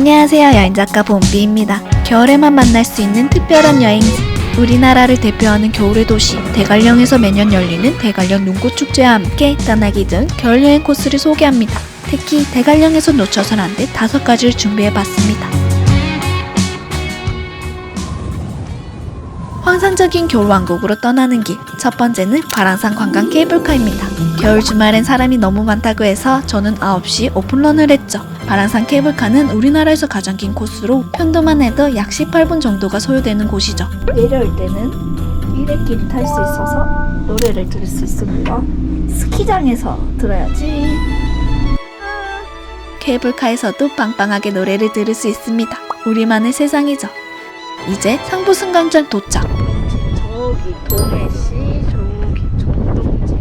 안녕하세요, 여행작가 봄비입니다. 겨울에만 만날 수 있는 특별한 여행지, 우리나라를 대표하는 겨울의 도시 대관령에서 매년 열리는 대관령 눈꽃축제와 함께 떠나기 전 겨울여행 코스를 소개합니다. 특히 대관령에서 놓쳐선 안 될 5가지를 준비해봤습니다. 환상적인 겨울왕국으로 떠나는 길, 첫 번째는 바랑산 관광 케이블카입니다. 겨울 주말엔 사람이 너무 많다고 해서 저는 9시 오픈런을 했죠. 바랑산 케이블카는 우리나라에서 가장 긴 코스로 편도만 해도 약 18분 정도가 소요되는 곳이죠. 내려올 때는 일레길을 탈 수 있어서 노래를 들을 수 있습니다. 스키장에서 들어야지. 케이블카에서도 빵빵하게 노래를 들을 수 있습니다. 우리만의 세상이죠. 이제 상부승강장 도착. 저기 동해시, 저기 정동진.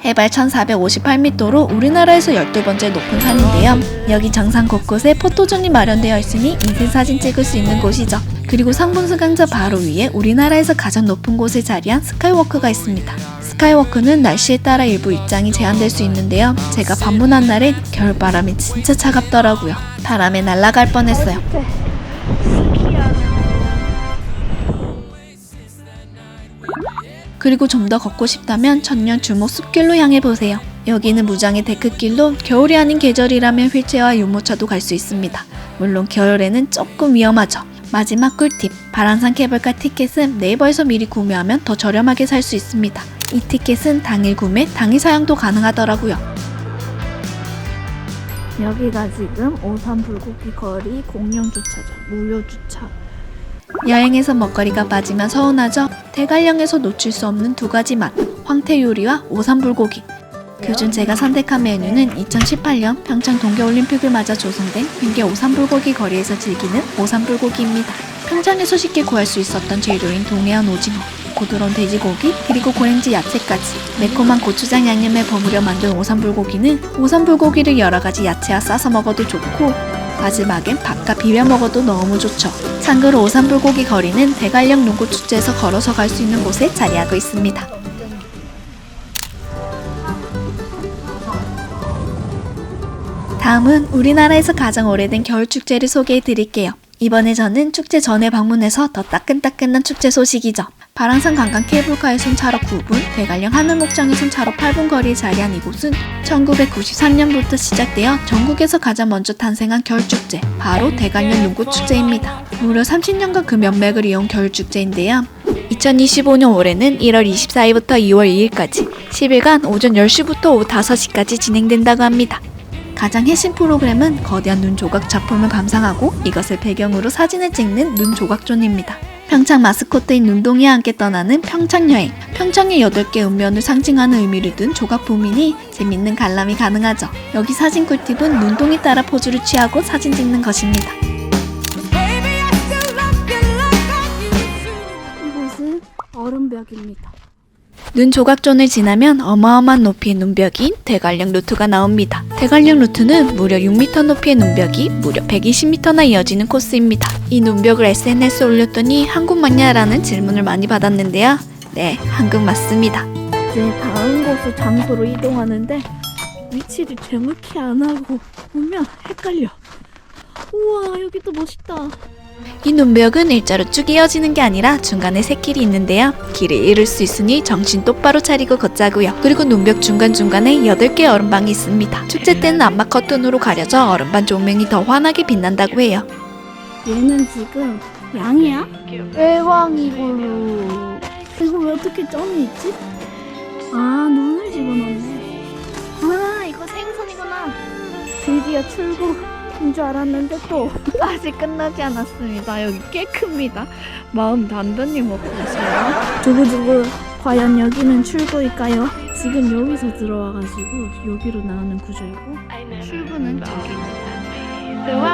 해발 1458m로 우리나라에서 12번째 높은 산인데요. 여기 정상 곳곳에 포토존이 마련되어 있으니 인생사진 찍을 수 있는 곳이죠. 그리고 상부승강장 바로 위에 우리나라에서 가장 높은 곳에 자리한 스카이워크가 있습니다. 스카이워크는 날씨에 따라 일부 입장이 제한될 수 있는데요. 제가 방문한 날엔 겨울바람이 진짜 차갑더라고요. 바람에 날아갈 뻔했어요. 그리고 좀 더 걷고 싶다면 천년 주목 숲길로 향해 보세요. 여기는 무장의 데크길로 겨울이 아닌 계절이라면 휠체어와 유모차도 갈 수 있습니다. 물론 겨울에는 조금 위험하죠. 마지막 꿀팁, 바랑산 케이블카 티켓은 네이버에서 미리 구매하면 더 저렴하게 살 수 있습니다. 이 티켓은 당일 구매, 당일 사용도 가능하더라고요. 여기가 지금 오산 불고기 거리 공영주차장, 무료주차. 여행에서 먹거리가 빠지면 서운하죠? 대관령에서 놓칠 수 없는 2가지 맛, 황태요리와 오산 불고기. 그중 제가 선택한 메뉴는 2018년 평창 동계올림픽을 맞아 조성된 횡계 오산 불고기 거리에서 즐기는 오산 불고기입니다. 평창에서 쉽게 구할 수 있었던 재료인 동해안 오징어, 고드러운 돼지고기, 그리고 고랭지 야채까지 매콤한 고추장 양념에 버무려 만든 오산 불고기는 오산 불고기를 여러가지 야채와 싸서 먹어도 좋고 마지막엔 밥과 비벼 먹어도 너무 좋죠. 참고로 오산 불고기 거리는 대관령 눈꽃축제에서 걸어서 갈 수 있는 곳에 자리하고 있습니다. 다음은 우리나라에서 가장 오래된 겨울축제를 소개해 드릴게요. 이번에 저는 축제 전에 방문해서 더 따끈따끈한 축제 소식이죠. 바랑산 관광 케이블카에선 차로 9분, 대관령 하늘목장에선 차로 8분 거리에 자리한 이곳은 1993년부터 시작되어 전국에서 가장 먼저 탄생한 겨울축제, 바로 대관령 눈꽃축제입니다. 무려 30년간 그 명맥을 이어온 겨울축제인데요. 2025년 올해는 1월 24일부터 2월 2일까지 10일간 오전 10시부터 오후 5시까지 진행된다고 합니다. 가장 핵심 프로그램은 거대한 눈 조각 작품을 감상하고 이것을 배경으로 사진을 찍는 눈 조각존입니다. 평창 마스코트인 눈동이와 함께 떠나는 평창여행, 평창의 8개 읍면을 상징하는 의미를 둔 조각품이니 재밌는 관람이 가능하죠. 여기 사진 꿀팁은 눈동이 따라 포즈를 취하고 사진 찍는 것입니다. 이곳은 얼음벽입니다. 눈 조각존을 지나면 어마어마한 높이의 눈벽인 대관령 루트가 나옵니다. 대관령 루트는 무려 6m 높이의 눈벽이 무려 120m나 이어지는 코스입니다. 이 눈벽을 SNS에 올렸더니 한국 맞냐라는 질문을 많이 받았는데요. 네, 한국 맞습니다. 이제 다음 곳으로 장소로 이동하는데 위치를 정확히 안 하고 보면 헷갈려. 우와, 여기도 멋있다. 이 눈벽은 일자로 쭉 이어지는 게 아니라 중간에 샛길이 있는데요. 길을 잃을 수 있으니 정신 똑바로 차리고 걷자고요. 그리고 눈벽 중간중간에 8개의 얼음방이 있습니다. 축제 때는 암막 커튼으로 가려져 얼음반 조명이 더 환하게 빛난다고 해요. 얘는 지금 양이야? 애왕이고요. 이거 왜 어떻게 점이 있지? 아, 눈을 집어넣네. 아, 이거 생선이구나. 드디어 출국. 인 줄 알았는데 또 아직 끝나지 않았습니다. 여기 꽤 큽니다. 마음 단단히 먹고 있어요. 두구두구 과연 여기는 출구일까요? 지금 여기서 들어와가지고 여기로 나오는 구조이고 출구는 저기입니다.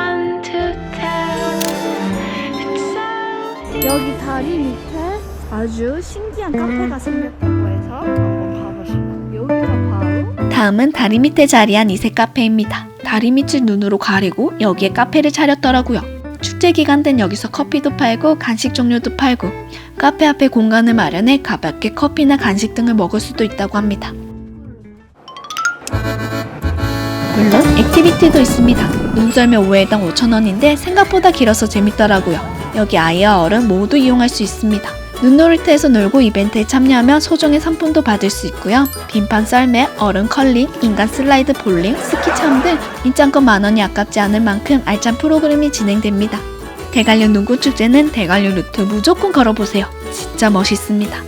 여기 다리 밑에 아주 신기한 카페가 생겼다고 해서 한번 가보시면 여기가 바로 다음은 다리 밑에 자리한 이색 카페입니다. 다리 밑을 눈으로 가리고 여기에 카페를 차렸더라고요. 축제 기간 땐 여기서 커피도 팔고 간식 종류도 팔고 카페 앞에 공간을 마련해 가볍게 커피나 간식 등을 먹을 수도 있다고 합니다. 물론 액티비티도 있습니다. 눈썰매 5회당 5,000원인데 생각보다 길어서 재밌더라고요. 여기 아이와 어른 모두 이용할 수 있습니다. 눈놀이터에서 놀고 이벤트에 참여하면 소정의 상품도 받을 수 있고요. 빙판 썰매, 어른 컬링, 인간 슬라이드 볼링, 스키 체험 등 입장권 10,000원이 아깝지 않을 만큼 알찬 프로그램이 진행됩니다. 대관령 눈꽃축제는 대관령 루트 무조건 걸어보세요. 진짜 멋있습니다.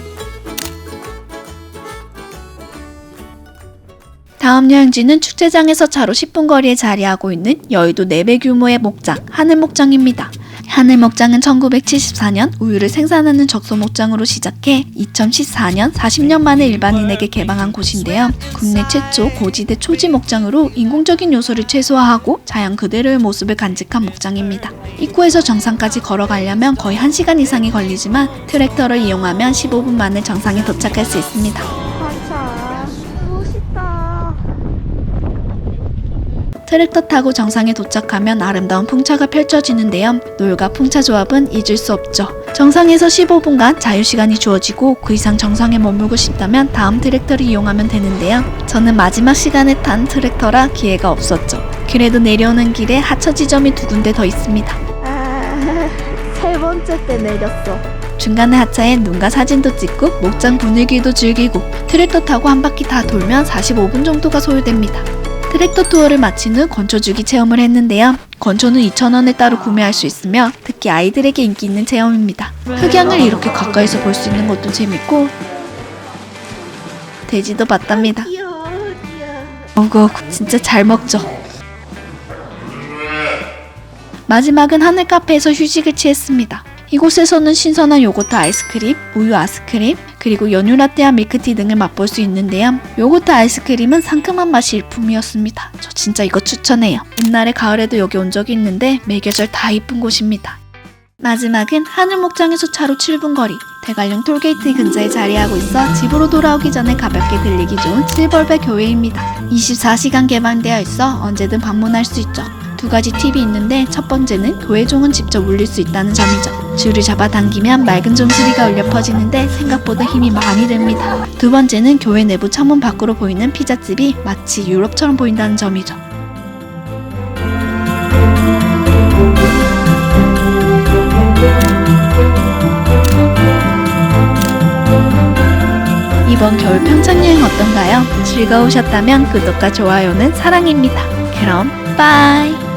다음 여행지는 축제장에서 차로 10분 거리에 자리하고 있는 여의도 4배 규모의 목장, 하늘목장입니다. 하늘목장은 1974년 우유를 생산하는 적소목장으로 시작해 2014년 40년 만에 일반인에게 개방한 곳인데요. 국내 최초 고지대 초지목장으로 인공적인 요소를 최소화하고 자연 그대로의 모습을 간직한 목장입니다. 입구에서 정상까지 걸어가려면 거의 1시간 이상이 걸리지만 트랙터를 이용하면 15분 만에 정상에 도착할 수 있습니다. 트랙터 타고 정상에 도착하면 아름다운 풍차가 펼쳐지는데요. 노을과 풍차 조합은 잊을 수 없죠. 정상에서 15분간 자유시간이 주어지고 그 이상 정상에 머물고 싶다면 다음 트랙터를 이용하면 되는데요. 저는 마지막 시간에 탄 트랙터라 기회가 없었죠. 그래도 내려오는 길에 하차 지점이 2군데 더 있습니다. 세 번째 때 내렸어. 중간에 하차해 눈과 사진도 찍고 목장 분위기도 즐기고 트랙터 타고 한 바퀴 다 돌면 45분 정도가 소요됩니다. 트랙터 투어를 마친 후 건초주기 체험을 했는데요. 건초는 2,000원에 따로 구매할 수 있으며 특히 아이들에게 인기 있는 체험입니다. 흑양을 이렇게 가까이서 볼 수 있는 것도 재밌고 돼지도 봤답니다. 어구 진짜 잘 먹죠. 마지막은 하늘 카페에서 휴식을 취했습니다. 이곳에서는 신선한 요거트 아이스크림, 우유 아이스크림, 그리고 연유 라떼와 밀크티 등을 맛볼 수 있는데요. 요거트 아이스크림은 상큼한 맛이 일품이었습니다. 저 진짜 이거 추천해요. 옛날에 가을에도 여기 온 적이 있는데 매계절 다 이쁜 곳입니다. 마지막은 하늘목장에서 차로 7분 거리, 대관령 톨게이트 근처에 자리하고 있어 집으로 돌아오기 전에 가볍게 들리기 좋은 실버배 교회입니다. 24시간 개방되어 있어 언제든 방문할 수 있죠. 2가지 팁이 있는데 첫 번째는 교회종은 직접 울릴 수 있다는 점이죠. 줄을 잡아당기면 맑은 종소리가 울려 퍼지는데 생각보다 힘이 많이 듭니다. 두 번째는 교회 내부 창문 밖으로 보이는 피자집이 마치 유럽처럼 보인다는 점이죠. 이번 겨울 평창여행 어떤가요? 즐거우셨다면 구독과 좋아요는 사랑입니다. 그럼 빠이!